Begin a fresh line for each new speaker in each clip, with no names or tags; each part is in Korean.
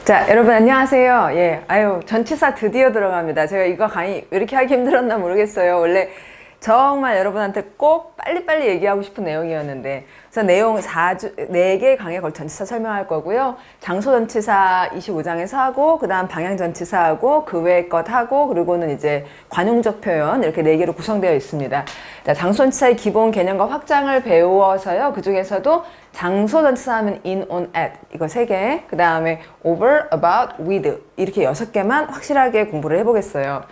자, 여러분 안녕하세요. 예, 아유, 전치사 드디어 들어갑니다. 제가 이거 강의 왜 이렇게 하기 힘들었나 모르겠어요. 원래 정말 여러분한테 꼭 빨리빨리 얘기하고 싶은 내용이었는데, 그래서 내용 4개 강의에 걸쳐 전치사 설명할 거고요. 장소 전치사 25장에서 하고, 그 다음 방향 전치사 하고, 그 외의 것 하고, 그리고는 이제 관용적 표현, 이렇게 4개로 구성되어 있습니다. 자, 장소 전치사의 기본 개념과 확장을 배워서요. 그 중에서도 장소 전치사 하면 in, on, at 이거 3개, 그 다음에 over, about, with 이렇게 6개만 확실하게 공부를 해보겠어요.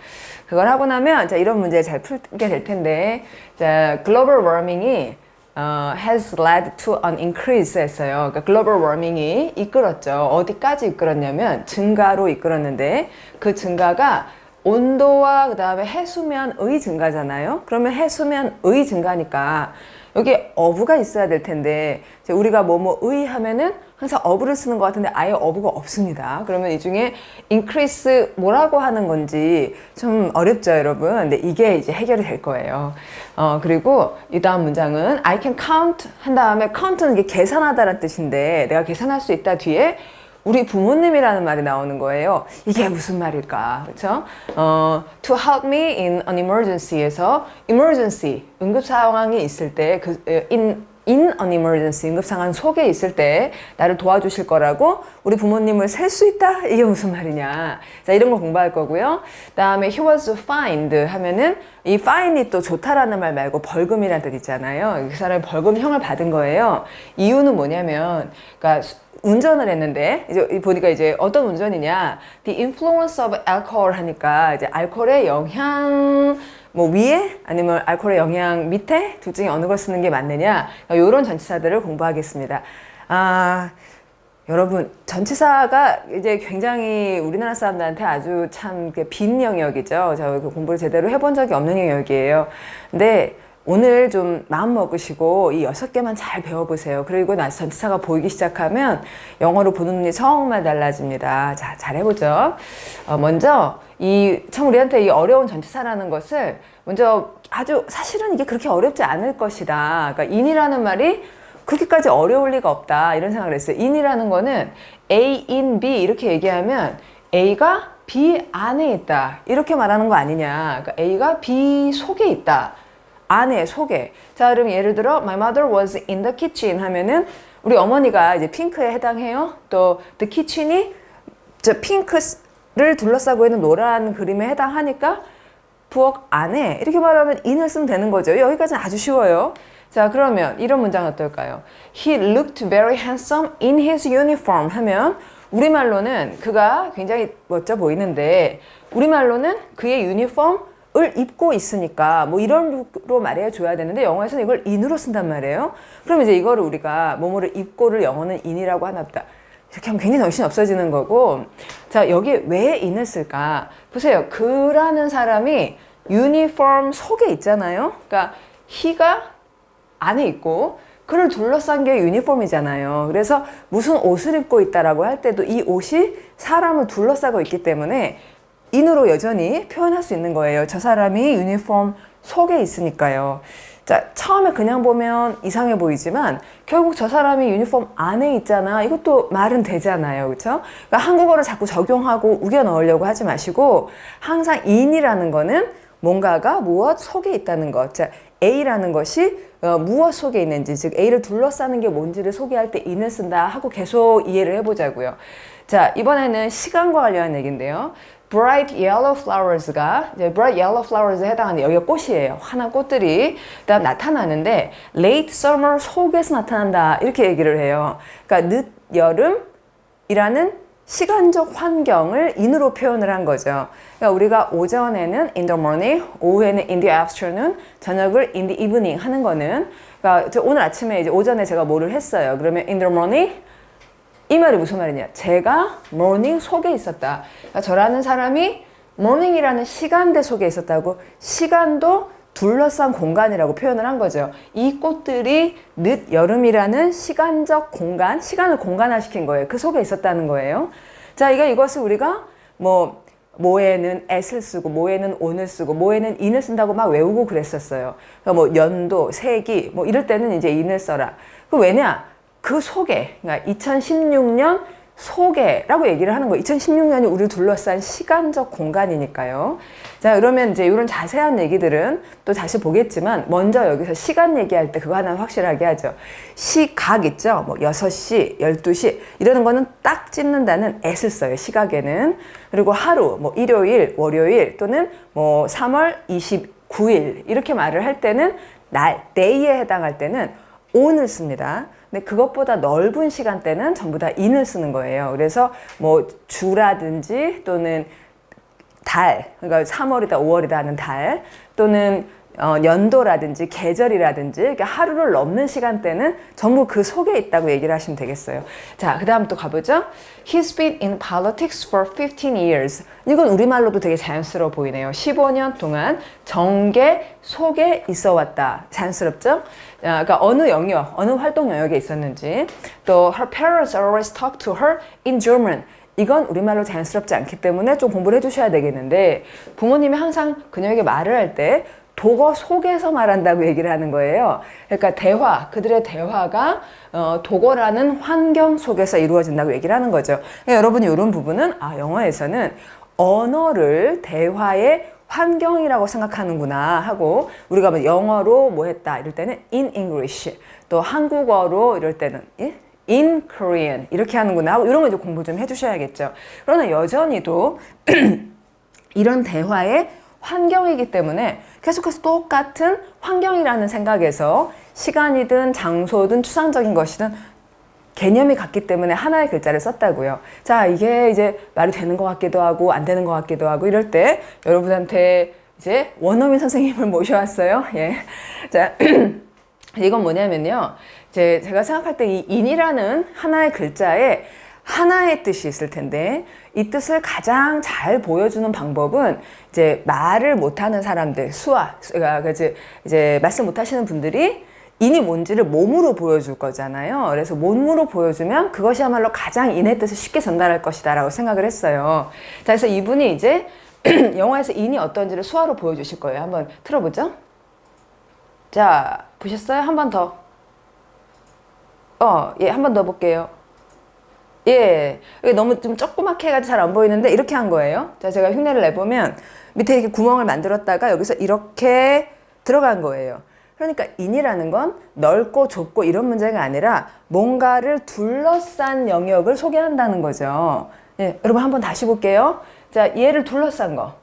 그걸 하고 나면 자, 이런 문제 잘 풀게 될 텐데, 자, global warming이 has led to an increase 했어요. 그러니까 global warming이 이끌었죠. 어디까지 이끌었냐면 증가로 이끌었는데, 그 증가가 온도와 그 다음에 해수면의 증가잖아요. 그러면 해수면의 증가니까 여기 어부가 있어야 될 텐데, 우리가 뭐뭐의 하면은 항상 어부를 쓰는 것 같은데 아예 어부가 없습니다. 그러면 이 중에 increase 뭐라고 하는 건지 좀 어렵죠, 여러분. 근데 이게 이제 해결이 될 거예요. 그리고 이 다음 문장은 I can count 한 다음에 count는 이게 계산하다라는 뜻인데, 내가 계산할 수 있다 뒤에 우리 부모님이라는 말이 나오는 거예요. 이게 무슨 말일까? 그렇죠? To help me in an emergency에서 emergency, 응급 상황이 있을 때, in an emergency, 응급 상황 속에 있을 때 나를 도와주실 거라고 우리 부모님을 셀 수 있다? 이게 무슨 말이냐? 자, 이런 거 공부할 거고요. 그다음에 he was fined 하면은 이 fine이 또 좋다라는 말 말고 벌금이라는 뜻 있잖아요. 그 사람이 벌금형을 받은 거예요. 이유는 뭐냐면, 그러니까 운전을 했는데, 이제 보니까 이제 어떤 운전이냐, the influence of alcohol 하니까 이제 알코올의 영향 뭐 위에 아니면 알코올의 영향 밑에 둘 중에 어느 걸 쓰는 게 맞느냐, 이런 전치사들을 공부하겠습니다. 여러분, 전치사가 이제 굉장히 우리나라 사람들한테 아주 참 빈 영역이죠. 저 공부를 제대로 해본 적이 없는 영역이에요. 근데 오늘 좀 마음 먹으시고 이 6개만 잘 배워보세요. 그리고 나서 전치사가 보이기 시작하면 영어로 보는 눈이 정말 달라집니다. 자, 잘 해보죠. 먼저 참 우리한테 이 어려운 전치사라는 것을 먼저 아주 사실은 이게 그렇게 어렵지 않을 것이다. 그러니까 in이라는 말이 그렇게까지 어려울 리가 없다, 이런 생각을 했어요. in이라는 거는 A, in, B 이렇게 얘기하면 A가 B 안에 있다 이렇게 말하는 거 아니냐. 그러니까 A가 B 속에 있다. 안에, 속에. 자, 그럼 예를 들어 my mother was in the kitchen 하면은 우리 어머니가 이제 핑크에 해당해요. 또 the kitchen이 저 핑크를 둘러싸고 있는 노란 그림에 해당하니까 부엌 안에 이렇게 말하면 in을 쓰면 되는 거죠. 여기까지는 아주 쉬워요. 자, 그러면 이런 문장 어떨까요? He looked very handsome in his uniform 하면 우리말로는 그가 굉장히 멋져 보이는데, 우리말로는 그의 유니폼을 입고 있으니까 뭐 이런 룩으로 말해 줘야 되는데, 영어에서는 이걸 in으로 쓴단 말이에요. 그럼 이제 이거를 우리가 뭐뭐를 입고를 영어는 in이라고 하나 보다, 이렇게 하면 굉장히 정신이 없어지는 거고. 자, 여기에 왜 in을 쓸까? 보세요. 그라는 사람이 유니폼 속에 있잖아요. 그러니까 he가 안에 있고 그를 둘러싼 게 유니폼이잖아요. 그래서 무슨 옷을 입고 있다라고 할 때도 이 옷이 사람을 둘러싸고 있기 때문에 in으로 여전히 표현할 수 있는 거예요. 저 사람이 유니폼 속에 있으니까요. 자, 처음에 그냥 보면 이상해 보이지만 결국 저 사람이 유니폼 안에 있잖아, 이것도 말은 되잖아요. 그렇죠? 그러니까 한국어를 자꾸 적용하고 우겨 넣으려고 하지 마시고, 항상 in이라는 거는 뭔가가 무엇 속에 있다는 것. 자, A라는 것이 무엇 속에 있는지, 즉 A를 둘러싸는 게 뭔지를 소개할 때 in을 쓴다 하고 계속 이해를 해보자고요. 자, 이번에는 시간과 관련한 얘기인데요. bright yellow flowers가 이제 bright yellow flowers에 해당하는, 여기가 꽃이에요. 환한 꽃들이 그다음 나타나는데 late summer 속에서 나타난다 이렇게 얘기를 해요. 그러니까 늦여름이라는 시간적 환경을 in으로 표현을 한 거죠. 그러니까 우리가 오전에는 in the morning, 오후에는 in the afternoon, 저녁을 in the evening 하는 거는, 그러니까 오늘 아침에 이제 오전에 제가 뭐를 했어요. 그러면 in the morning, 이 말이 무슨 말이냐? 제가 morning 속에 있었다. 그러니까 저라는 사람이 morning이라는 시간대 속에 있었다고, 시간도 둘러싼 공간이라고 표현을 한 거죠. 이 꽃들이 늦여름이라는 시간적 공간, 시간을 공간화시킨 거예요. 그 속에 있었다는 거예요. 자, 이것을 우리가 뭐에는 at을 쓰고, 뭐에는 on을 쓰고, 뭐에는 in을 쓴다고 막 외우고 그랬었어요. 그러니까 뭐 연도, 세기, 뭐 이럴 때는 이제 in을 써라. 그 왜냐? 그 속에, 그러니까 2016년 속에라고 얘기를 하는 거예요. 2016년이 우리를 둘러싼 시간적 공간이니까요. 자, 그러면 이제 이런 자세한 얘기들은 또 다시 보겠지만 먼저 여기서 시간 얘기할 때 그거 하나 확실하게 하죠. 시각 있죠? 뭐 6시, 12시 이러는 거는 딱 찝는다는 S를 써요. 시각에는. 그리고 하루, 뭐 일요일, 월요일 또는 뭐 3월 29일 이렇게 말을 할 때는 날, day에 해당할 때는 on을 씁니다. 근데 그것보다 넓은 시간대는 전부 다 in을 쓰는 거예요. 그래서 뭐 주라든지 또는 달, 그러니까 3월이다 5월이다 하는 달 또는 연도라든지 계절이라든지 그러니까 하루를 넘는 시간대는 전부 그 속에 있다고 얘기를 하시면 되겠어요. 자, 그 다음 또 가보죠. He's been in politics for 15 years. 이건 우리말로도 되게 자연스러워 보이네요. 15년 동안 정계 속에 있어 왔다. 자연스럽죠? 그러니까 어느 영역, 어느 활동 영역에 있었는지. 또 her parents always talk to her in German. 이건 우리말로 자연스럽지 않기 때문에 좀 공부를 해주셔야 되겠는데 부모님이 항상 그녀에게 말을 할 때 독어 속에서 말한다고 얘기를 하는 거예요. 그러니까 대화, 그들의 대화가 독어라는 환경 속에서 이루어진다고 얘기를 하는 거죠. 그러니까 여러분이 이런 부분은 영어에서는 언어를 대화의 환경이라고 생각하는구나 하고 우리가 뭐 영어로 뭐 했다 이럴 때는 in English 또 한국어로 이럴 때는 in Korean 이렇게 하는구나 하고 이런 거 이제 공부 좀 해주셔야겠죠. 그러나 여전히도 이런 대화의 환경이기 때문에 계속해서 똑같은 환경이라는 생각에서 시간이든 장소든 추상적인 것이든 개념이 같기 때문에 하나의 글자를 썼다고요. 자, 이게 이제 말이 되는 것 같기도 하고 안 되는 것 같기도 하고 이럴 때 여러분한테 이제 원어민 선생님을 모셔왔어요. 예. 자, 이건 뭐냐면요. 제가 생각할 때 이 in이라는 하나의 글자에 하나의 뜻이 있을 텐데 이 뜻을 가장 잘 보여주는 방법은 이제 말을 못하는 사람들, 그러니까 이제 말씀 못하시는 분들이 인이 뭔지를 몸으로 보여줄 거잖아요. 그래서 몸으로 보여주면 그것이야말로 가장 인의 뜻을 쉽게 전달할 것이다 라고 생각을 했어요. 자, 그래서 이분이 이제 영화에서 인이 어떤지를 수화로 보여주실 거예요. 한번 틀어보죠. 자, 보셨어요? 한 번 더. 예, 한 번 더 볼게요. 예, 너무 좀 조그맣게 해가지고 잘 안 보이는데 이렇게 한 거예요. 자, 제가 흉내를 내보면 밑에 이렇게 구멍을 만들었다가 여기서 이렇게 들어간 거예요. 그러니까 인이라는 건 넓고 좁고 이런 문제가 아니라 뭔가를 둘러싼 영역을 소개한다는 거죠. 예, 여러분 한번 다시 볼게요. 자, 얘를 둘러싼 거.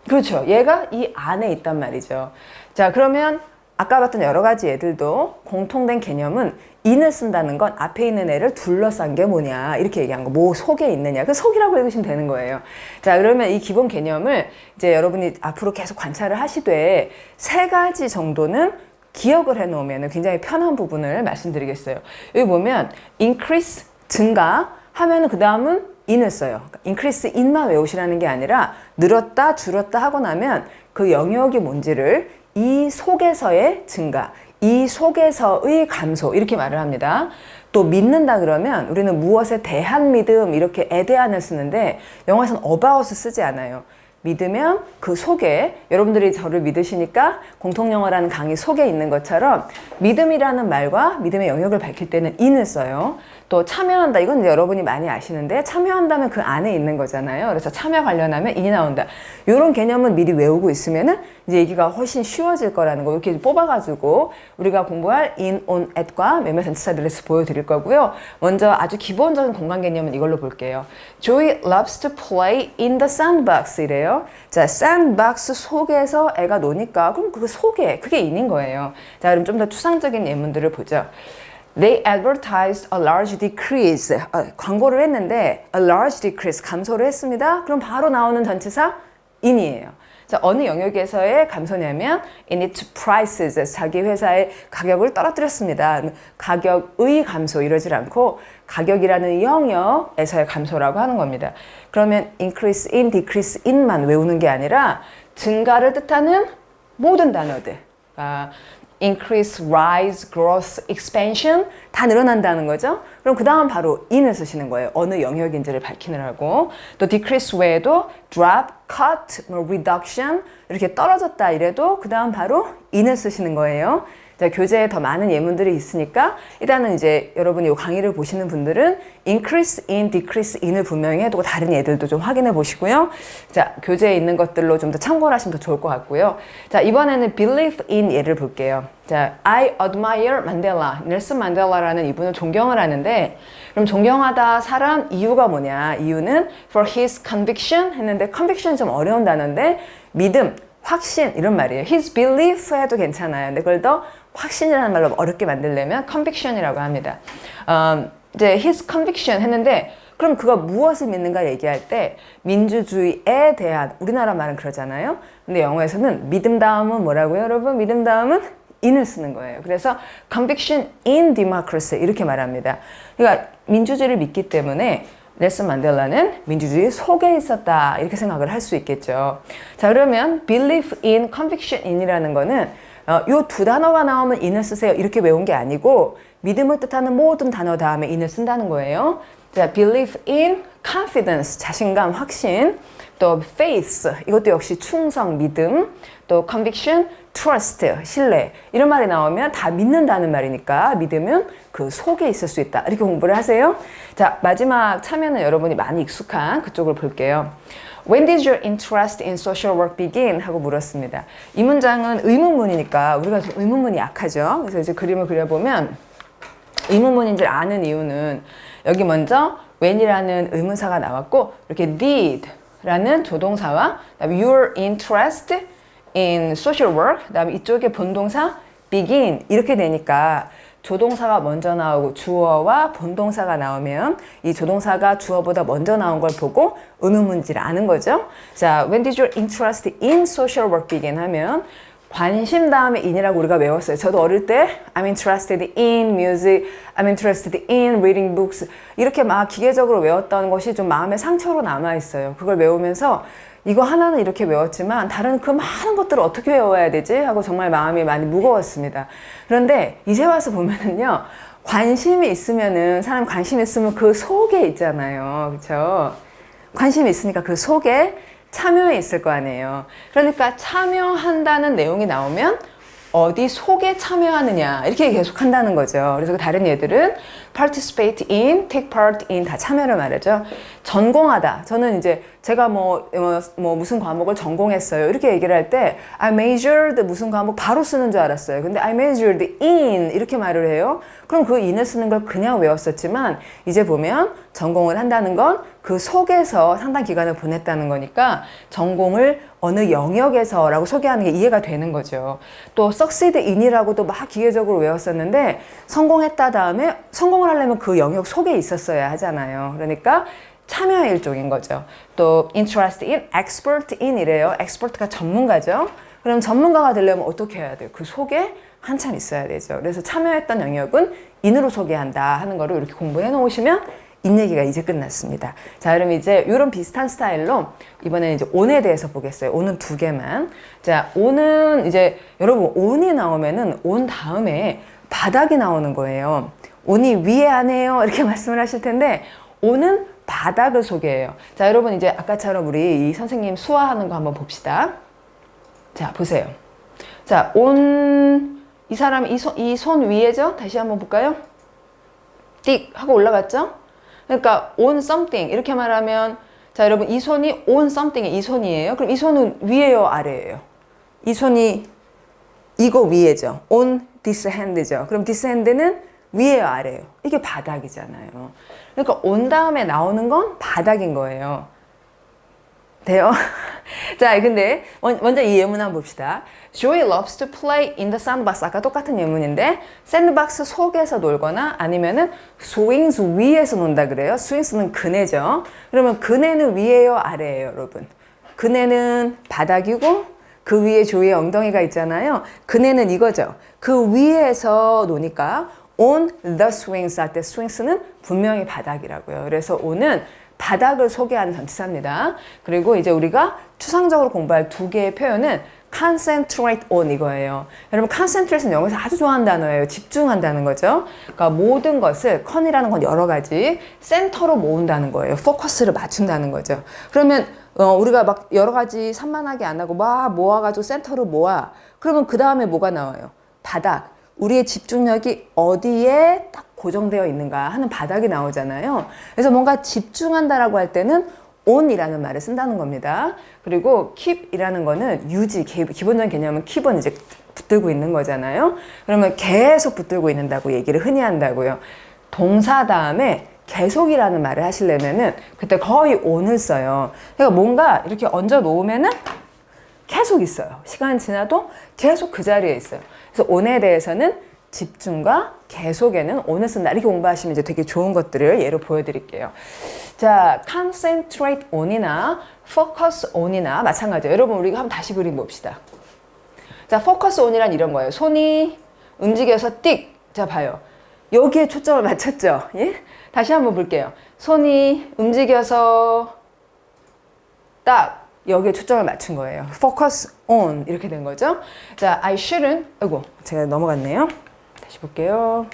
그렇죠. 얘가 이 안에 있단 말이죠. 자, 그러면 아까 봤던 여러 가지 애들도 공통된 개념은 in을 쓴다는 건 앞에 있는 애를 둘러싼 게 뭐냐 이렇게 얘기한 거. 뭐 속에 있느냐. 그 속이라고 읽으시면 되는 거예요. 자, 그러면 이 기본 개념을 이제 여러분이 앞으로 계속 관찰을 하시되 3가지 정도는 기억을 해 놓으면 굉장히 편한 부분을 말씀드리겠어요. 여기 보면 increase 증가 하면은 그 다음은 in을 써요. increase in만 외우시라는 게 아니라 늘었다 줄었다 하고 나면 그 영역이 뭔지를 이 속에서의 증가, 이 속에서의 감소 이렇게 말을 합니다. 또 믿는다 그러면 우리는 무엇에 대한 믿음 이렇게 에 대한을 쓰는데 영어에서는 about을 쓰지 않아요. 믿으면 그 속에 여러분들이 저를 믿으시니까 공통영어라는 강의 속에 있는 것처럼 믿음이라는 말과 믿음의 영역을 밝힐 때는 in을 써요. 또 참여한다 이건 이제 여러분이 많이 아시는데 참여한다면 그 안에 있는 거잖아요. 그래서 참여 관련하면 in이 나온다. 이런 개념은 미리 외우고 있으면은 이제 얘기가 훨씬 쉬워질 거라는 거 이렇게 뽑아가지고 우리가 공부할 in, on, at과 몇몇 전치사 드레스 보여드릴 거고요. 먼저 아주 기본적인 공간 개념은 이걸로 볼게요. Joey loves to play in the sandbox 이래요. 자, sandbox 속에서 애가 노니까 그럼 그 속에 그게 in인 거예요. 자, 그럼 좀 더 추상적인 예문들을 보죠. They advertised a large decrease. 광고를 했는데 a large decrease 감소를 했습니다. 그럼 바로 나오는 전치사 in이에요. 자, 어느 영역에서의 감소냐면 in its prices. 자기 회사의 가격을 떨어뜨렸습니다. 가격의 감소 이러질 않고 가격이라는 영역에서의 감소라고 하는 겁니다. 그러면 increase in, decrease in만 외우는 게 아니라 증가를 뜻하는 모든 단어들. increase, rise, growth, expansion 다 늘어난다는 거죠. 그럼 그 다음 바로 in을 쓰시는 거예요. 어느 영역인지를 밝히느라고. 또 decrease 외에도 drop, cut, reduction 이렇게 떨어졌다 이래도 그 다음 바로 in을 쓰시는 거예요. 자, 교재에 더 많은 예문들이 있으니까 일단은 이제 여러분이 이 강의를 보시는 분들은 increase in, decrease in을 분명히 해두고 다른 예들도 좀 확인해 보시고요. 자, 교재에 있는 것들로 좀 더 참고를 하시면 더 좋을 것 같고요. 자, 이번에는 believe in 예를 볼게요. 자, I admire Mandela. 넬슨 만델라라는 이분을 존경을 하는데, 그럼 존경하다 사람 이유가 뭐냐? 이유는 for his conviction 했는데 conviction이 좀 어려운 단어인데 믿음, 확신 이런 말이에요. his belief 해도 괜찮아요. 근데 그걸 더 확신이라는 말로 어렵게 만들려면 conviction이라고 합니다. 이제 his conviction 했는데 그럼 그가 무엇을 믿는가 얘기할 때 민주주의에 대한 우리나라 말은 그러잖아요. 근데 영어에서는 믿음 다음은 뭐라고요, 여러분? 믿음 다음은 in을 쓰는 거예요. 그래서 conviction in democracy 이렇게 말합니다. 그러니까 민주주의를 믿기 때문에 넬슨 만델라는 민주주의 속에 있었다 이렇게 생각을 할 수 있겠죠. 자, 그러면 believe in, conviction in이라는 거는 요 두 단어가 나오면 in을 쓰세요 이렇게 외운 게 아니고 믿음을 뜻하는 모든 단어 다음에 in을 쓴다는 거예요. 자, believe in, confidence, 자신감, 확신, 또 faith, 이것도 역시 충성, 믿음, 또 conviction, trust, 신뢰 이런 말이 나오면 다 믿는다는 말이니까 믿으면 그 속에 있을 수 있다 이렇게 공부를 하세요. 자, 마지막 참여는 여러분이 많이 익숙한 그쪽을 볼게요. When did your interest in social work begin? 하고 물었습니다. 이 문장은 의문문이니까 우리가 좀 의문문이 약하죠. 그래서 이제 그림을 그려보면 의문문인 줄 아는 이유는 여기 먼저 when이라는 의문사가 나왔고 이렇게 did 라는 조동사와 your interest in social work 그다음에 이쪽에 본동사 begin 이렇게 되니까 조동사가 먼저 나오고 주어와 본동사가 나오면 이 조동사가 주어보다 먼저 나온 걸 보고 의문문지를 아는 거죠. 자, when did your interest in social work begin 하면 관심 다음에 in이라고 우리가 외웠어요. 저도 어릴 때 I'm interested in music, I'm interested in reading books 이렇게 막 기계적으로 외웠던 것이 좀 마음의 상처로 남아있어요. 그걸 외우면서 이거 하나는 이렇게 외웠지만 다른 그 많은 것들을 어떻게 외워야 되지? 하고 정말 마음이 많이 무거웠습니다. 그런데 이제 와서 보면은요. 관심이 있으면은 사람 관심 있으면 그 속에 있잖아요. 그렇죠? 관심이 있으니까 그 속에 참여해 있을 거 아니에요. 그러니까 참여한다는 내용이 나오면 어디 속에 참여하느냐 이렇게 계속 한다는 거죠. 그래서 다른 예들은 participate in, take part in 다 참여를 말하죠. 전공하다. 저는 이제 제가 무슨 과목을 전공했어요. 이렇게 얘기를 할 때 I majored 무슨 과목 바로 쓰는 줄 알았어요. 근데 I majored in 이렇게 말을 해요. 그럼 그 in을 쓰는 걸 그냥 외웠었지만 이제 보면 전공을 한다는 건 그 속에서 상당 기간을 보냈다는 거니까 전공을 어느 영역에서라고 소개하는 게 이해가 되는 거죠. 또 succeed in이라고도 막 기계적으로 외웠었는데 성공했다 다음에 성공을 하려면 그 영역 속에 있었어야 하잖아요. 그러니까 참여의 일종인 거죠. 또 interest in, expert in 이래요. expert가 전문가죠. 그럼 전문가가 되려면 어떻게 해야 돼요? 그 속에 한참 있어야 되죠. 그래서 참여했던 영역은 in으로 소개한다 하는 거를 이렇게 공부해 놓으시면 인 얘기가 이제 끝났습니다. 자, 그럼 이제 이런 비슷한 스타일로 이번에는 이제 on에 대해서 보겠어요. on은 두 개만. 자, on은 이제 여러분 on이 나오면은 on 다음에 바닥이 나오는 거예요. on이 위에 아래에요 이렇게 말씀을 하실 텐데 on은 바닥을 소개해요. 자, 여러분 이제 아까처럼 우리 이 선생님 수화하는 거 한번 봅시다. 자, 보세요. 자, on 이 사람 이 손 위에죠? 다시 한번 볼까요? 띡 하고 올라갔죠? 그러니까 on something 이렇게 말하면 자, 여러분 이 손이 on something의 이 손이에요. 그럼 이 손은 위에요, 아래예요? 이 손이 이거 위에죠. on this hand죠. 그럼 this hand는 위에요, 아래예요? 이게 바닥이잖아요. 그러니까 on 다음에 나오는 건 바닥인 거예요. 돼요? 자, 근데 먼저 이 예문 한번 봅시다. Joey loves to play in the sandbox. 아까 똑같은 예문인데 샌드박스 속에서 놀거나 아니면은 swings 위에서 논다 그래요. swings는 그네죠. 그러면 그네는 위에요, 아래예요, 여러분? 그네는 바닥이고 그 위에 조이의 엉덩이가 있잖아요. 그네는 이거죠. 그 위에서 노니까 on the swings 할 때 swings는 분명히 바닥이라고요. 그래서 on은 바닥을 소개하는 전치사입니다. 그리고 이제 우리가 추상적으로 공부할 두 개의 표현은 concentrate on 이거예요. 여러분 concentrate는 영어에서 아주 좋아하는 단어예요. 집중한다는 거죠. 그러니까 모든 것을 con이라는 건 여러 가지 센터로 모은다는 거예요. 포커스를 맞춘다는 거죠. 그러면 우리가 막 여러 가지 산만하게 안 하고 막 모아가지고 센터로 모아. 그러면 그 다음에 뭐가 나와요? 바닥. 우리의 집중력이 어디에 딱 고정되어 있는가 하는 바닥이 나오잖아요. 그래서 뭔가 집중한다라고 할 때는 on이라는 말을 쓴다는 겁니다. 그리고 keep이라는 거는 유지, 기본적인 개념은 keep은 이제 붙들고 있는 거잖아요. 그러면 계속 붙들고 있는다고 얘기를 흔히 한다고요. 동사 다음에 계속이라는 말을 하시려면은 그때 거의 on을 써요. 그러니까 뭔가 이렇게 얹어 놓으면은 계속 있어요. 시간 지나도 계속 그 자리에 있어요. 그래서 on에 대해서는 집중과 계속에는 on을 쓴다. 이렇게 공부하시면 이제 되게 좋은 것들을 예로 보여드릴게요. 자, concentrate on이나 focus on이나 마찬가지예요. 여러분 우리가 한번 다시 그림 봅시다. 자, focus on이란 이런 거예요. 손이 움직여서 띡. 자, 봐요. 여기에 초점을 맞췄죠? 예? 다시 한번 볼게요. 손이 움직여서 딱 여기에 초점을 맞춘 거예요. focus on 이렇게 된 거죠. 자, I shouldn't, 아이고 제가 넘어갔네요. 다시 볼게요.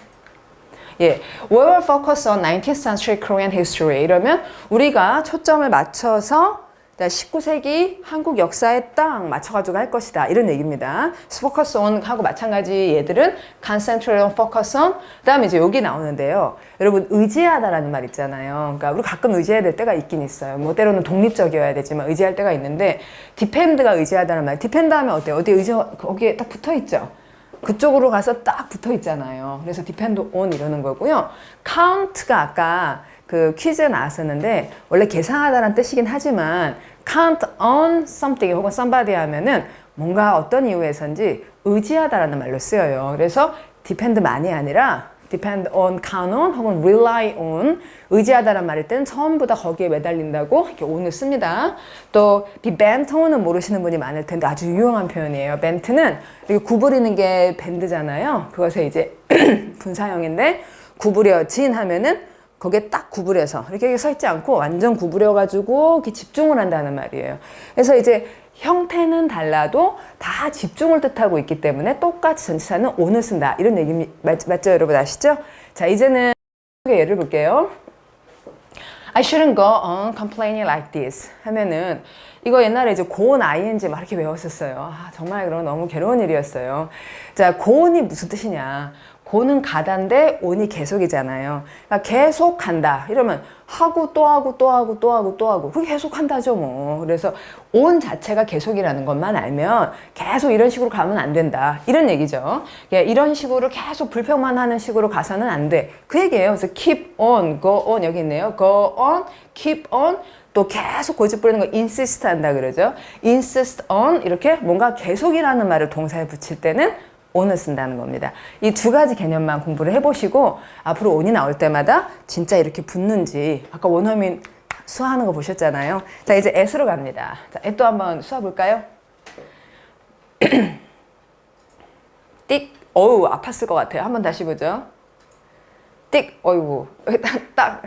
예, we will focus on 19th century Korean history. 이러면 우리가 초점을 맞춰서 19세기 한국 역사에 딱 맞춰가지고 할 것이다. 이런 얘기입니다. focus on 하고 마찬가지 얘들은 concentrate on, focus on. 그 다음에 이제 여기 나오는데요. 여러분 의지하다라는 말 있잖아요. 그러니까 우리 가끔 의지해야 될 때가 있긴 있어요. 뭐 때로는 독립적이어야 되지만 의지할 때가 있는데 depend가 의지하다는 말. depend 하면 어때요? 어디 거기에 딱 붙어 있죠? 그쪽으로 가서 딱 붙어 있잖아요. 그래서 depend on 이러는 거고요. count가 아까 그 퀴즈 나왔었는데 원래 계산하다라는 뜻이긴 하지만 count on something 혹은 somebody 하면은 뭔가 어떤 이유에서인지 의지하다라는 말로 쓰여요. 그래서 depend만이 아니라 depend on, count on 혹은 rely on 의지하다라는 말일 때는 전부 다 거기에 매달린다고 이렇게 on을 씁니다. 또 be bent on은 모르시는 분이 많을 텐데 아주 유용한 표현이에요. bent는 이렇게 구부리는 게 밴드잖아요. 그것의 이제 분사형인데 구부려진 하면은 거기에 딱 구부려서 이렇게 서 있지 않고 완전 구부려가지고 이렇게 집중을 한다는 말이에요. 그래서 이제 형태는 달라도 다 집중을 뜻하고 있기 때문에 똑같이 전치사는 on을 쓴다. 이런 얘기 맞죠? 여러분 아시죠? 자, 이제는 예를 볼게요. I shouldn't go on complaining like this 하면은 이거 옛날에 이제 고온 ing 막 이렇게 외웠었어요. 아, 정말 그런 너무 괴로운 일이었어요. 자, 고온이 무슨 뜻이냐? 고는 가다인데 on이 계속이잖아요. 그러니까 계속 간다. 이러면 하고 또 하고 또 하고 또 하고 또 하고 그게 계속 한다죠 뭐. 그래서 on 자체가 계속이라는 것만 알면 계속 이런 식으로 가면 안 된다. 이런 얘기죠. 이런 식으로 계속 불평만 하는 식으로 가서는 안 돼. 그 얘기예요. 그래서 keep on, go on 여기 있네요. go on, keep on 또 계속 고집 부리는 거 insist 한다 그러죠. insist on 이렇게 뭔가 계속이라는 말을 동사에 붙일 때는 on을 쓴다는 겁니다. 이 두 가지 개념만 공부를 해보시고 앞으로 on이 나올 때마다 진짜 이렇게 붙는지 아까 원어민 수화하는 거 보셨잖아요. 자, 이제 at으로 갑니다. 자, at 또 한번 수화 볼까요? 띡, 어우 아팠을 것 같아요. 한번 다시 보죠. 띡, 어이구 딱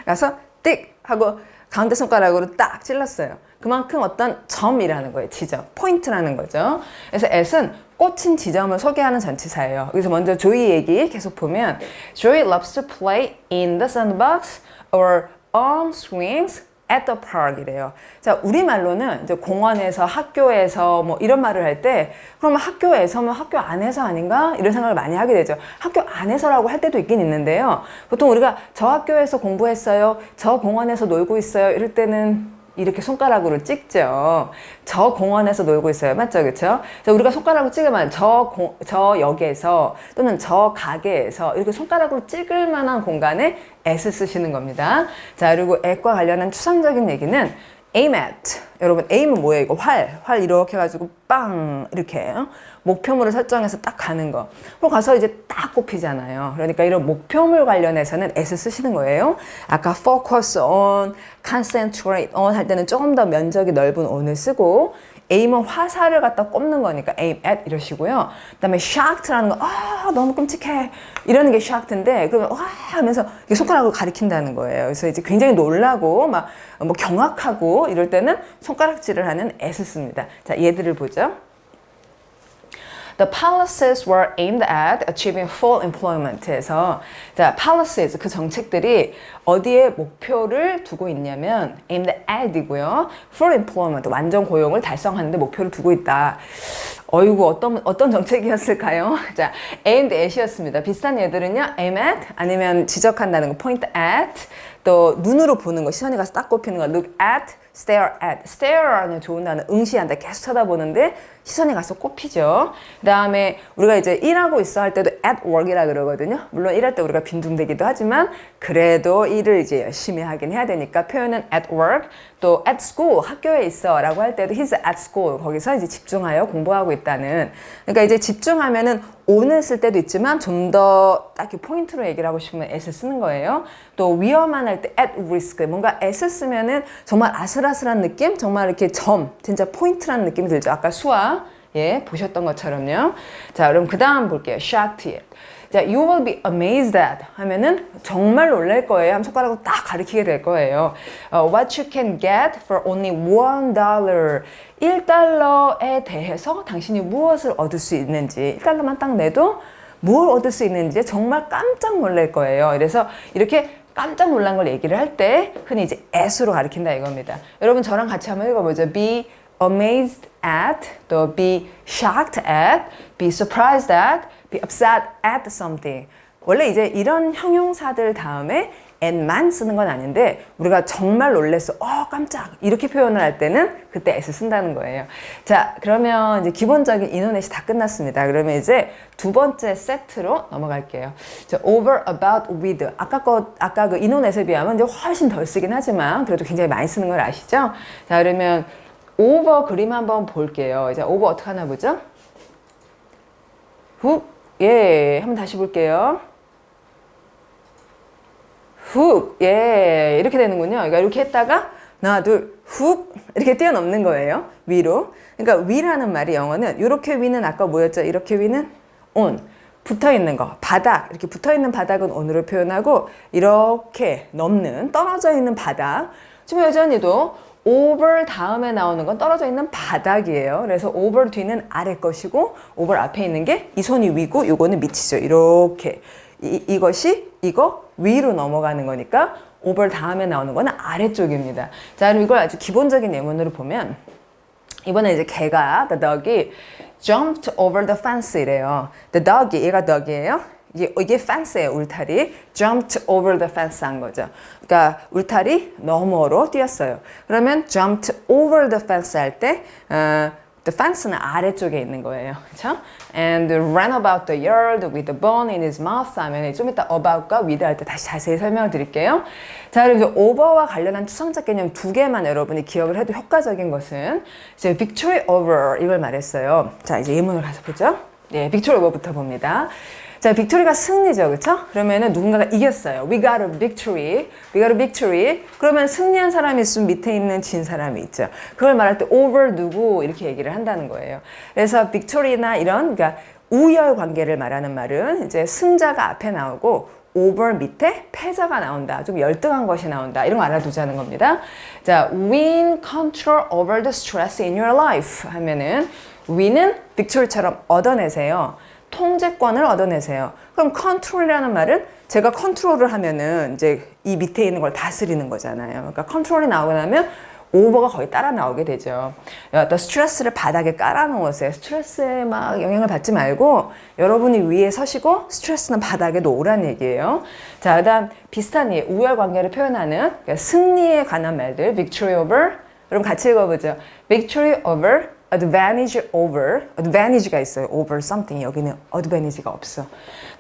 가서 띡 하고 가운데 손가락으로 딱 찔렀어요. 그만큼 어떤 점이라는 거예요. 지점, 포인트라는 거죠. 그래서 at은 꽂힌 지점을 소개하는 전치사예요. 그래서 먼저 조이 얘기 계속 보면 Joey loves to play in the sandbox or on swings at the park 이래요. 자, 우리말로는 이제 공원에서 학교에서 뭐 이런 말을 할 때 그러면 학교에서면 학교 안에서 아닌가? 이런 생각을 많이 하게 되죠. 학교 안에서라고 할 때도 있긴 있는데요. 보통 우리가 저 학교에서 공부했어요. 저 공원에서 놀고 있어요. 이럴 때는 이렇게 손가락으로 찍죠. 저 공원에서 놀고 있어요. 맞죠? 그쵸? 우리가 손가락으로 찍으면 저 역에서 또는 저 가게에서 이렇게 손가락으로 찍을 만한 공간에 at을 쓰시는 겁니다. 자, 그리고 at과 관련한 추상적인 얘기는 aim at. 여러분, aim은 뭐예요? 이거 활 이렇게 해가지고 빵 이렇게 목표물을 설정해서 딱 가는 거. 그리고 가서 이제 딱 꼽히잖아요. 그러니까 이런 목표물 관련해서는 at을 쓰시는 거예요. 아까 focus on, concentrate on 할 때는 조금 더 면적이 넓은 on을 쓰고 aim은 화살을 갖다 꼽는 거니까 aim at 이러시고요. 그 다음에 shocked라는 거, 너무 끔찍해. 이러는 게 shocked인데, 그러면 와 하면서 손가락으로 가리킨다는 거예요. 그래서 이제 굉장히 놀라고, 막, 뭐 경악하고 이럴 때는 손가락질을 하는 at을 씁니다. 자, 얘들을 보죠. The policies were aimed at achieving full employment에서 자, policies 그 정책들이 어디에 목표를 두고 있냐면 aimed at이고요. full employment 완전 고용을 달성하는 데 목표를 두고 있다. 어이구 어떤 정책이었을까요? 자, aimed at이었습니다. 비슷한 예들은요. aim at 아니면 지적한다는 거 point at 또 눈으로 보는 거 시선이 가서 딱 꼽히는 거 look at stare at. stare라는 좋은 단어 응시한다. 계속 쳐다보는데 시선이 가서 꼽히죠. 그 다음에 우리가 이제 일하고 있어 할 때도 at work이라 그러거든요. 물론 일할 때 우리가 빈둥대기도 하지만 그래도 일을 이제 열심히 하긴 해야 되니까 표현은 at work 또 at school 학교에 있어 라고 할 때도 he's at school 거기서 이제 집중하여 공부하고 있다는 그러니까 이제 집중하면은 on을 쓸 때도 있지만 좀 더 딱히 포인트로 얘기를 하고 싶으면 at을 쓰는 거예요. 또 위험한 할 때 at risk 뭔가 at을 쓰면은 정말 아슬아슬한 느낌 정말 이렇게 진짜 포인트라는 느낌이 들죠. 아까 수학 예 보셨던 것처럼요. 자 그럼 그 다음 볼게요. shocked at. 자, you will be amazed at 하면은 정말 놀랄 거예요. 한 손가락으로 딱 가리키게 될 거예요. What you can get for only $1. 1달러에 대해서 당신이 무엇을 얻을 수 있는지 1달러만 딱 내도 뭘 얻을 수 있는지 정말 깜짝 놀랄 거예요. 그래서 이렇게 깜짝 놀란 걸 얘기를 할 때 흔히 이제 at으로 가리킨다 이겁니다. 여러분 저랑 같이 한번 읽어보죠. Be amazed at, 또 be shocked at, be surprised at, be upset at something. 원래 이제 이런 형용사들 다음에 at만 쓰는 건 아닌데 우리가 정말 놀랬어. 깜짝 이렇게 표현을 할 때는 그때 at을 쓴다는 거예요. 자 그러면 이제 기본적인 인터넷이 다 끝났습니다. 그러면 이제 두 번째 세트로 넘어갈게요. 자, over, about, with. 아까 그 인터넷에 비하면 이제 훨씬 덜 쓰긴 하지만 그래도 굉장히 많이 쓰는 걸 아시죠? 자 그러면 over 그림 한번 볼게요. 이제 over 어떻게 하나 보죠? 훅, 예, 한번 다시 볼게요. 훅, 예, 이렇게 되는군요. 그러니까 이렇게 했다가 하나, 둘, 훅 이렇게 뛰어넘는 거예요. 위로. 그러니까 위라는 말이 영어는 이렇게 위는 아까 뭐였죠? 이렇게 위는 on, 붙어있는 거, 바닥. 이렇게 붙어있는 바닥은 on으로 표현하고 이렇게 넘는 떨어져 있는 바닥. 지금 여전히도 over 다음에 나오는 건 떨어져 있는 바닥이에요. 그래서 over 뒤는 아래 것이고 over 앞에 있는 게 이 손이 위고 요거는 밑이죠. 이렇게 이것이 이거 위로 넘어가는 거니까 over 다음에 나오는 거는 아래쪽입니다. 자 그럼 이걸 아주 기본적인 예문으로 보면 이번에 이제 개가 the dog이 jumped over the fence 이래요. the dog이 얘가 dog이에요. 이게 fence예요. 울타리. jumped over the fence 한 거죠. 그러니까 울타리 너머로 뛰었어요. 그러면 jumped over the fence 할 때 the fence는 아래쪽에 있는 거예요. 그렇죠? And ran about the yard with a bone in his mouth 하면 좀 이따 about과 with 할 때 다시 자세히 설명을 드릴게요. 자, 그리고 이제 over와 관련한 추상적 개념 두 개만 여러분이 기억을 해도 효과적인 것은 이제 victory over 이걸 말했어요. 자, 이제 예문을 가서 보죠. 네, victory over부터 봅니다. 자, 빅토리가 승리죠. 그렇죠? 그러면은 누군가가 이겼어요. We got a victory. We got a victory. 그러면 승리한 사람이 있으면 밑에 있는 진 사람이 있죠. 그걸 말할 때 over 누구 이렇게 얘기를 한다는 거예요. 그래서 victory나 이런 그러니까 우열 관계를 말하는 말은 이제 승자가 앞에 나오고 over 밑에 패자가 나온다. 좀 열등한 것이 나온다. 이런 거 알아두자는 겁니다. 자, win control over the stress in your life 하면은 win은 victory처럼 얻어내세요. 통제권을 얻어내세요. 그럼 컨트롤이라는 말은 제가 컨트롤을 하면은 이제 이 밑에 있는 걸 다스리는 거잖아요. 그러니까 컨트롤이 나오고 나면 오버가 거의 따라 나오게 되죠. 또 스트레스를 바닥에 깔아놓으세요. 스트레스에 막 영향을 받지 말고 여러분이 위에 서시고 스트레스는 바닥에 놓으란 얘기예요. 자, 그다음 비슷한 우열 관계를 표현하는 그러니까 승리에 관한 말들, victory over. 그럼 같이 읽어보죠. victory over. advantage over, advantage가 있어요. over something. 여기는 advantage가 없어.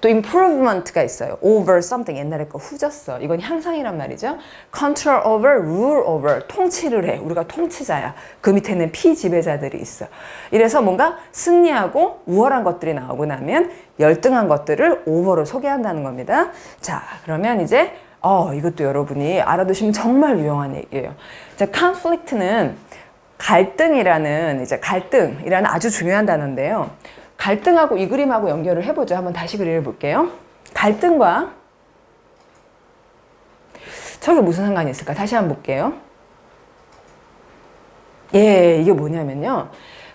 또 improvement가 있어요. over something. 옛날에 거 후졌어. 이건 향상이란 말이죠. control over, rule over. 통치를 해. 우리가 통치자야. 그 밑에는 피지배자들이 있어. 이래서 뭔가 승리하고 우월한 것들이 나오고 나면 열등한 것들을 over로 소개한다는 겁니다. 자, 그러면 이제 이것도 여러분이 알아두시면 정말 유용한 얘기예요. 자, conflict는 갈등이라는 아주 중요한 단어인데요. 갈등하고 이 그림하고 연결을 해보죠. 한번 다시 그림을 볼게요. 갈등과 저게 무슨 상관이 있을까? 다시 한번 볼게요. 예, 이게 뭐냐면요.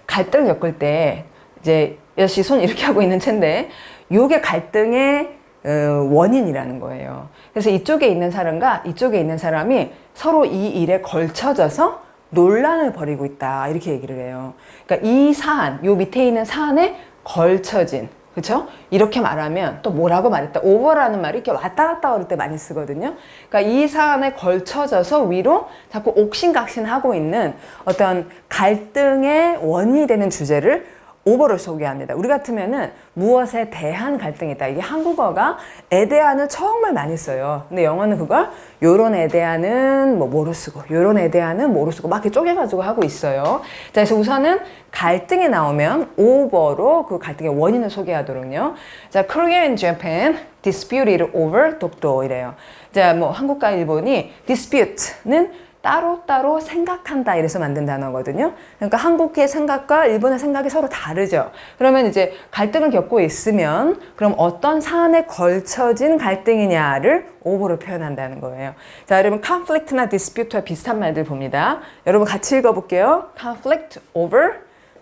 갈등을 겪을 때 이제 여시 손 이렇게 하고 있는 채인데 요게 갈등의 원인이라는 거예요. 그래서 이쪽에 있는 사람과 이쪽에 있는 사람이 서로 이 일에 걸쳐져서 논란을 벌이고 있다 이렇게 얘기를 해요. 그러니까 이 사안, 요 밑에 있는 사안에 걸쳐진, 그렇죠? 이렇게 말하면 또 뭐라고 말했다. 오버라는 말이 이렇게 왔다 갔다 그럴 때 많이 쓰거든요. 그러니까 이 사안에 걸쳐져서 위로 자꾸 옥신각신하고 있는 어떤 갈등의 원인이 되는 주제를 오버를 소개합니다. 우리 같으면은 무엇에 대한 갈등이 있다. 이게 한국어가 에 대한을 정말 많이 써요. 근데 영어는 그걸 요런 에 대한은 뭐로 쓰고 요런 에 대한은 뭐로 쓰고 막 이렇게 쪼개가지고 하고 있어요. 자, 그래서 우선은 갈등이 나오면 오버로 그 갈등의 원인을 소개하도록요. 자, Korea and Japan disputed over 독도 이래요. 자, 뭐 한국과 일본이 dispute는 따로따로 생각한다 이래서 만든 단어거든요. 그러니까 한국의 생각과 일본의 생각이 서로 다르죠. 그러면 이제 갈등을 겪고 있으면 그럼 어떤 사안에 걸쳐진 갈등이냐를 오버로 표현한다는 거예요. 자, 여러분 conflict나 dispute와 비슷한 말들 봅니다. 여러분 같이 읽어볼게요. conflict over,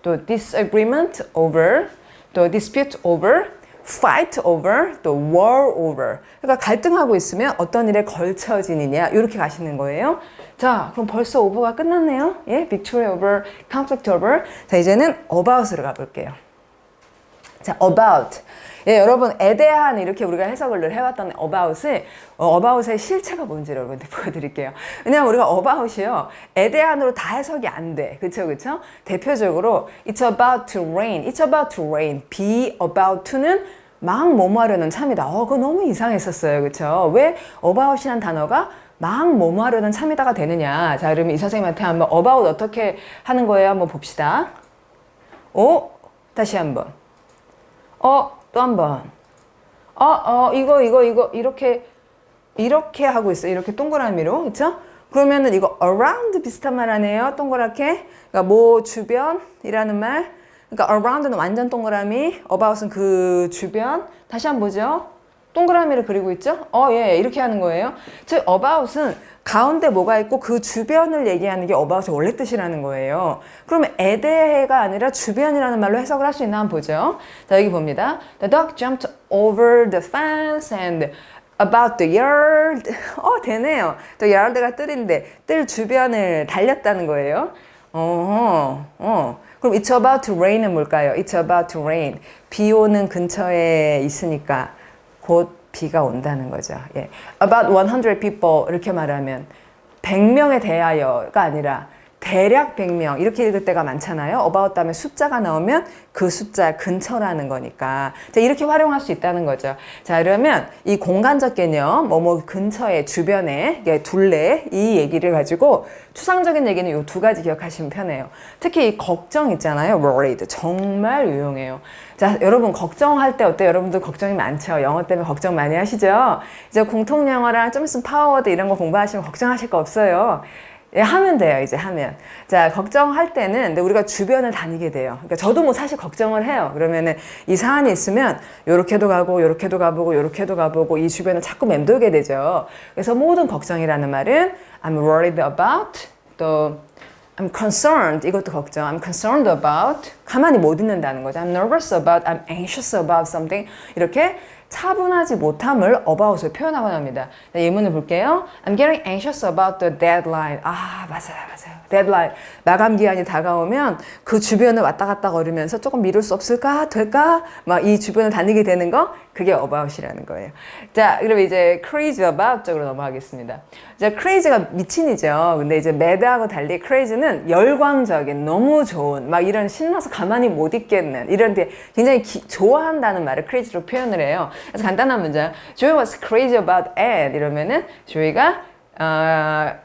또 disagreement over, 또 dispute over, fight over, 또 war over. 그러니까 갈등하고 있으면 어떤 일에 걸쳐지느냐 이렇게 가시는 거예요. 자, 그럼 벌써 오버가 끝났네요. 예, victory over, conflict over. 자, 이제는 about으로 가볼게요. 자, about. 예, 여러분에 대한 이렇게 우리가 해석을 늘 해왔던 about의 실체가 뭔지 여러분한테 보여드릴게요. 왜냐면 우리가 about이요, 에 대한으로 다 해석이 안 돼. 그쵸, 그쵸? 대표적으로 it's about to rain, it's about to rain, be about to는 막 뭐뭐 하려는 참이다. 그거 너무 이상했었어요. 그쵸? 왜 about이라는 단어가 막 뭐뭐 하려는 참이다가 되느냐. 자, 그러면 이 선생님한테 한번 about 어떻게 하는 거예요? 한번 봅시다. 다시 한번. 또 한 번. 이거, 이렇게 하고 있어요. 이렇게 동그라미로. 그쵸? 그러면은 이거 around 비슷한 말 하네요. 동그랗게. 그러니까 뭐 주변이라는 말. 그러니까 around는 완전 동그라미. about은 그 주변. 다시 한번 보죠. 동그라미를 그리고 있죠? 예, 이렇게 하는 거예요. 즉, about은 가운데 뭐가 있고 그 주변을 얘기하는 게 about의 원래 뜻이라는 거예요. 그러면 에 대해가 아니라 주변이라는 말로 해석을 할 수 있나 한번 보죠. 자, 여기 봅니다. The dog jumped over the fence and about the yard. 되네요. 또 yard가 뜰인데 뜰 주변을 달렸다는 거예요. 그럼 it's about to rain은 뭘까요? It's about to rain. 비 오는 근처에 있으니까 곧 비가 온다는 거죠. 예. About 100 people 이렇게 말하면 100명에 대하여가 아니라 대략 100명 이렇게 읽을 때가 많잖아요. about 다음에 숫자가 나오면 그 숫자 근처라는 거니까. 자, 이렇게 활용할 수 있다는 거죠. 자, 그러면 이 공간적 개념, 뭐뭐 근처에, 주변에, 둘레 이 얘기를 가지고 추상적인 얘기는 이 두 가지 기억하시면 편해요. 특히 이 걱정 있잖아요. worried. 정말 유용해요. 자, 여러분 걱정할 때 어때요? 여러분들 걱정이 많죠? 영어 때문에 걱정 많이 하시죠? 이제 공통 영어랑 좀 있으면 파워워드 이런 거 공부하시면 걱정하실 거 없어요. 예, 하면 돼요, 이제 하면. 자, 걱정할 때는 근데 우리가 주변을 다니게 돼요. 그러니까 저도 뭐 사실 걱정을 해요. 그러면은 이 사안이 있으면 요렇게도 가고, 요렇게도 가보고, 요렇게도 가보고 이 주변을 자꾸 맴돌게 되죠. 그래서 모든 걱정이라는 말은 I'm worried about, 또 I'm concerned, 이것도 걱정. I'm concerned about, 가만히 못 있는다는 거죠. I'm nervous about, I'm anxious about something. 이렇게 차분하지 못함을 about을 표현하곤 합니다. 예문을 볼게요. I'm getting anxious about the deadline. 맞아요. deadline. 마감 기한이 다가오면 그 주변을 왔다 갔다 거리면서 조금 미룰 수 없을까? 될까? 막 이 주변을 다니게 되는 거, 그게 about이라는 거예요. 자, 그럼 이제 crazy about 쪽으로 넘어가겠습니다. 자, crazy가 미친이죠. 근데 이제 mad하고 달리 crazy는 열광적인, 너무 좋은, 막 이런 신나서 가만히 못 있겠는, 이런 데 굉장히 좋아한다는 말을 crazy로 표현을 해요. 그래서 간단한 문장. Joey was crazy about Anne. 이러면은 조이가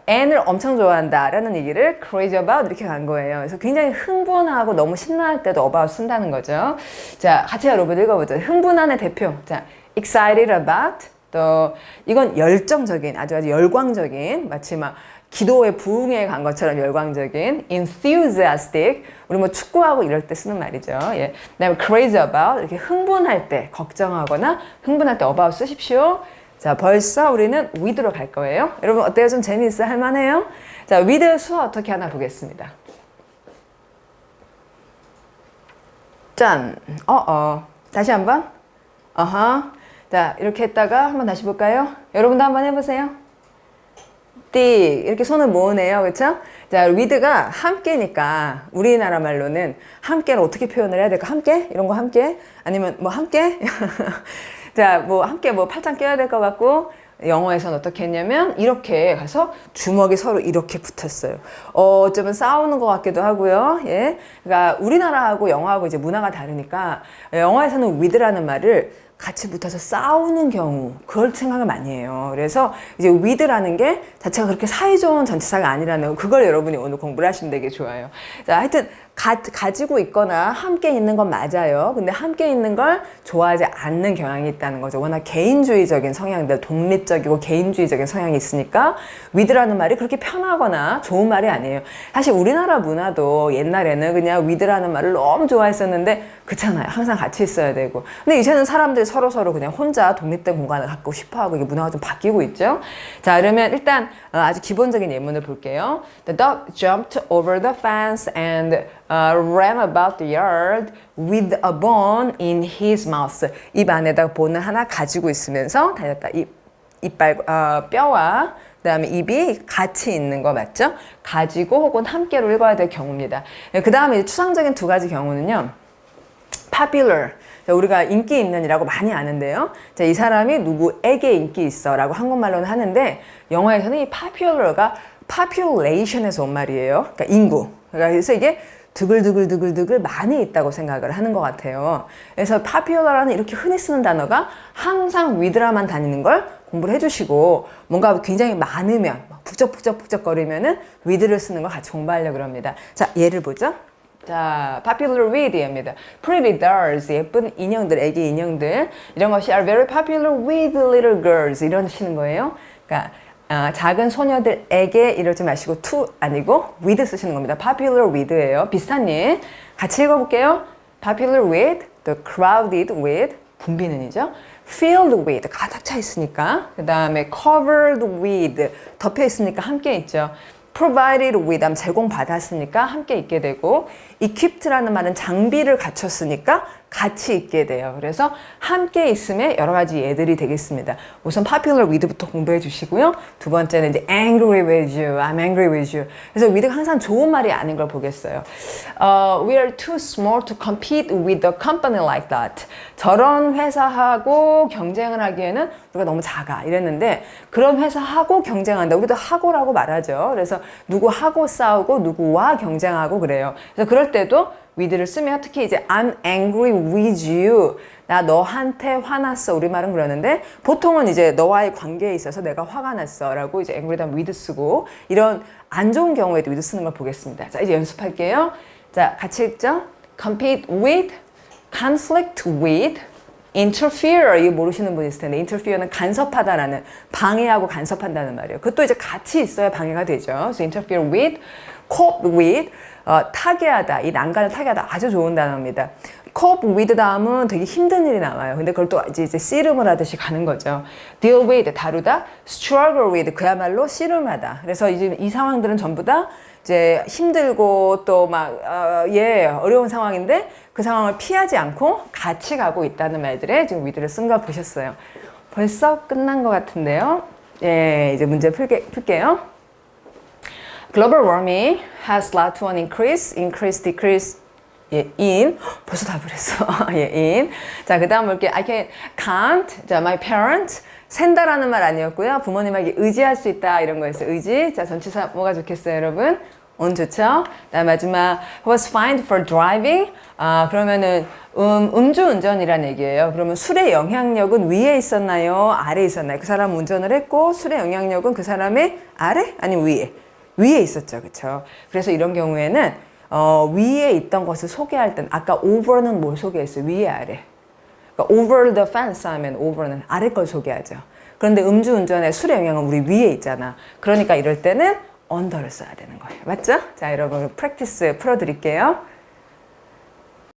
Anne을 엄청 좋아한다 라는 얘기를 crazy about 이렇게 간 거예요. 그래서 굉장히 흥분하고 너무 신나할 때도 about 쓴다는 거죠. 자, 같이 여러분 읽어보죠. 흥분한의 대표. 자, excited about. 또 이건 열정적인, 아주 열광적인, 마치 막 기도에 부흥에 간 것처럼 열광적인, enthusiastic, 우리 뭐 축구하고 이럴 때 쓰는 말이죠. 예. 그다음에 crazy about, 이렇게 흥분할 때, 걱정하거나 흥분할 때 about 쓰십시오. 자, 벌써 우리는 with로 갈 거예요. 여러분 어때요? 좀 재미있어? 할만해요? 자, with 수어 어떻게 하나 보겠습니다. 짠. 다시 한번. 자, 이렇게 했다가 한번 다시 볼까요? 여러분도 한번 해보세요. 띡. 이렇게 손을 모으네요. 그쵸? 자, with가 함께니까 우리나라 말로는 함께를 어떻게 표현을 해야 될까? 함께? 이런 거 함께? 아니면 뭐 함께? 자, 뭐 함께 뭐 팔짱 껴야 될 것 같고 영어에서는 어떻게 했냐면 이렇게 가서 주먹이 서로 이렇게 붙었어요. 어쩌면 싸우는 것 같기도 하고요. 예. 그러니까 우리나라하고 영어하고 이제 문화가 다르니까 영어에서는 with라는 말을 같이 붙어서 싸우는 경우 그걸 생각을 많이 해요. 그래서 이제 with라는 게 자체가 그렇게 사이좋은 전치사가 아니라는 거 그걸 여러분이 오늘 공부를 하시면 되게 좋아요. 자, 하여튼 가지고 있거나 함께 있는 건 맞아요. 근데 함께 있는 걸 좋아하지 않는 경향이 있다는 거죠. 워낙 개인주의적인 성향들, 독립적이고 개인주의적인 성향이 있으니까 with라는 말이 그렇게 편하거나 좋은 말이 아니에요. 사실 우리나라 문화도 옛날에는 그냥 with라는 말을 너무 좋아했었는데 그렇잖아요. 항상 같이 있어야 되고. 근데 이제는 사람들이 서로 그냥 혼자 독립된 공간을 갖고 싶어하고 이게 문화가 좀 바뀌고 있죠. 자, 그러면 일단 아주 기본적인 예문을 볼게요. The dog jumped over the fence and ran about the yard with a bone in his mouth. 입 안에다가 본을 하나 가지고 있으면서 달렸다. 이빨, 뼈와 그 다음에 입이 같이 있는 거 맞죠? 가지고 혹은 함께로 읽어야 될 경우입니다. 그 다음에 추상적인 두 가지 경우는요. popular. 우리가 인기 있는 이라고 많이 아는데요. 자, 이 사람이 누구에게 인기 있어 라고 한국말로는 하는데 영어에서는 이 popular가 population에서 온 말이에요. 그러니까 인구. 그래서 이게 두글두글 많이 있다고 생각을 하는 것 같아요. 그래서 popular라는 이렇게 흔히 쓰는 단어가 항상 with라만 다니는 걸 공부를 해주시고 뭔가 굉장히 많으면 북적북적거리면은 with를 쓰는 걸 같이 공부하려고 합니다. 자, 예를 보죠. 자, popular with입니다. pretty dolls, 예쁜 인형들, 애기 인형들 이런 것이 are very popular with little girls 이러시는 거예요. 그러니까 작은 소녀들에게 이러지 마시고 to 아니고 with 쓰시는 겁니다. popular with예요. 비슷한 예. 같이 읽어볼게요. popular with, the crowded with, 붐비는이죠. filled with, 가득 차 있으니까. 그 다음에 covered with, 덮여 있으니까 함께 있죠. provided with, 하면 제공받았으니까 함께 있게 되고 equipped라는 말은 장비를 갖췄으니까 같이 있게 돼요. 그래서 함께 있음에 여러 가지 예들이 되겠습니다. 우선 popular with부터 공부해 주시고요. 두 번째는 이제 angry with you, I'm angry with you. 그래서 with가 항상 좋은 말이 아닌 걸 보겠어요. We are too small to compete with a company like that. 저런 회사하고 경쟁을 하기에는 우리가 너무 작아 이랬는데 그런 회사하고 경쟁한다. 우리도 하고라고 말하죠. 그래서 누구하고 싸우고 누구와 경쟁하고 그래요. 그래서 그럴 때도 with를 쓰면 특히 이제 I'm angry with you. 나 너한테 화났어. 우리말은 그러는데 보통은 이제 너와의 관계에 있어서 내가 화가 났어 라고 이제 angry 다음 with 쓰고 이런 안 좋은 경우에도 with 쓰는 걸 보겠습니다. 자, 이제 연습할게요. 자, 같이 읽죠. compete with, conflict with, interfere. 이거 모르시는 분 있을 텐데 interfere는 간섭하다라는 방해하고 간섭한다는 말이에요. 그것도 이제 같이 있어야 방해가 되죠. 그래서 interfere with, cope with, 타개하다, 이 난간을 타개하다 아주 좋은 단어입니다. cope with 다음은 되게 힘든 일이 나와요. 근데 그걸 또 이제 씨름을 하듯이 가는 거죠. deal with, 다루다, struggle with, 그야말로 씨름하다. 그래서 이제 이 상황들은 전부 다 이제 힘들고 또 막, 어려운 상황인데 그 상황을 피하지 않고 같이 가고 있다는 말들에 지금 with를 쓴 거 보셨어요. 벌써 끝난 것 같은데요. 예, 이제 문제 풀게요. Global warming has led to an increase, decrease, 예, in. 벌써 답을 했어. 예, in. 자, 그 다음 볼게요. I can't. 자, my parents. 센다라는 말 아니었고요. 부모님에게 의지할 수 있다. 이런 거였어요. 의지. 자, 전치사 뭐가 좋겠어요, 여러분? on 좋죠? 나 마지막 was fined for driving. 그러면은 음주운전이란 얘기예요. 그러면 술의 영향력은 위에 있었나요? 아래에 있었나요? 그 사람 운전을 했고 술의 영향력은 그 사람의 아래? 아니 위에? 위에 있었죠. 그렇죠? 그래서 이런 경우에는 위에 있던 것을 소개할 땐 아까 over는 뭘 소개했어요? 위에 아래. 그러니까 over the fence 하면 over는 아래 걸 소개하죠. 그런데 음주운전의 술의 영향은 우리 위에 있잖아. 그러니까 이럴 때는 under를 써야 되는 거예요. 맞죠? 자, 여러분 프랙티스 풀어드릴게요.